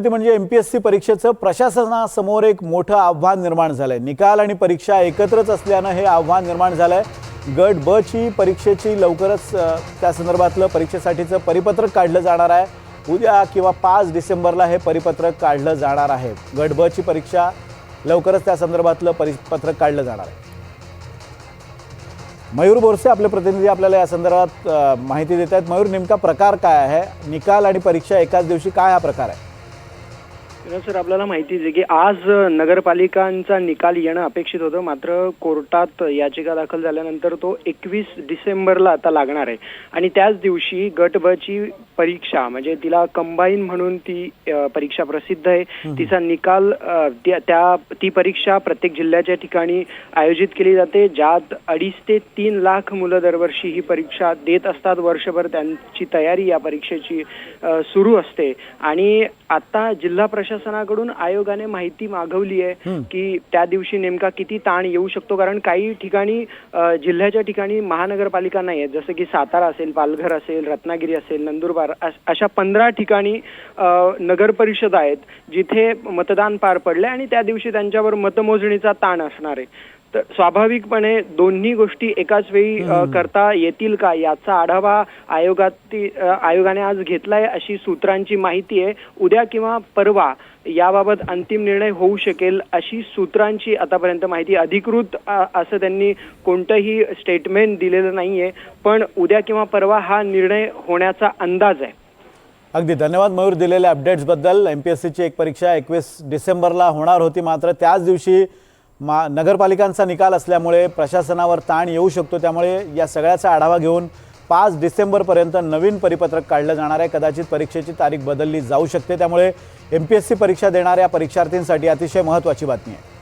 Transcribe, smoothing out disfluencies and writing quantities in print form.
ते म्हणजे एमपीएससी परीक्षेचं प्रशासनासमोर एक मोठं आव्हान निर्माण झालंय। निकाल आणि परीक्षा एकत्रच असल्यानं हे आव्हान निर्माण झालंय। गट ब ची परीक्षेची लवकरच त्या संदर्भातलं परीक्षेसाठीचं परिपत्रक काढलं जाणार आहे। उद्या किंवा 5 डिसेंबरला हे परिपत्रक काढलं जाणार आहे। गट ब ची परीक्षा लवकरच त्या संदर्भातलं परिपत्रक काढलं जाणार आहे। मयूर बोरसे आपले प्रतिनिधी आपल्याला या संदर्भात माहिती देत आहेत। मयूर, नेमका प्रकार काय आहे? निकाल आणि परीक्षा एकाच दिवशी काय हा प्रकार आहे? सर, आपल्याला माहितीच आहे की आज नगरपालिकांचा निकाल येणं अपेक्षित होतं, मात्र कोर्टात याचिका दाखल झाल्यानंतर तो 21 डिसेंबरला आता लागणार आहे। आणि त्याच दिवशी गट ब ची परीक्षा, म्हणजे तिला कंबाईन म्हणून ती परीक्षा प्रसिद्ध आहे, तिचा निकाल ती परीक्षा प्रत्येक जिल्ह्याच्या ठिकाणी आयोजित केली जाते, ज्यात 2.5 ते 3 लाख मुलं दरवर्षी ही परीक्षा देत असतात। वर्षभर त्यांची तयारी या परीक्षेची सुरू असते। आणि आता जिल्हा प्रशासनाकडून आयोगाने माहिती मागवली आहे की त्या दिवशी नेमका किती ताण येऊ शकतो, कारण काही ठिकाणी जिल्ह्याच्या ठिकाणी महानगरपालिका नाही आहेत, जसं की सातारा असेल, पालघर असेल, रत्नागिरी असेल, नंदुरबार, अशा 15 ठिकाणी नगर परिषद आहेत जिथे मतदान पार पडले आणि त्या दिवशी त्यांच्यावर मतमोजणीचा ताण असणार आहे। तर स्वाभाविकपणे दोन्ही गोष्टी एकाच वेळी करता येतील का याचा आढावा आयोगाने आज घेतलाय, अशी सूत्रांची माहिती आहे। उद्या किंवा परवा याबाबत अंतिम निर्णय होऊ शकेल अशी सूत्रांची आतापर्यंत माहिती। अधिकृत असं त्यांनी कोणतंही स्टेटमेंट दिलेलं नाहीये, पण उद्या किंवा परवा हा निर्णय होण्याचा अंदाज आहे। अगदी धन्यवाद मयूर दिलेल्या अपडेट्स बद्दल। एमपीएससीची एक परीक्षा 21 डिसेंबरला होणार होती, मात्र त्याच दिवशी नगरपालिकांचा निकाल असल्यामुळे प्रशासनावर ताण येऊ शकतो। त्यामुळे या सगळ्याचा आढावा घेऊन 5 डिसेंबरपर्यंत नवीन परिपत्रक काढलं जाणार आहे। कदाचित परीक्षेची तारीख बदलली जाऊ शकते। त्यामुळे एमपीएससी परीक्षा देणाऱ्या परीक्षार्थींसाठी अतिशय महत्त्वाची बातमी आहे।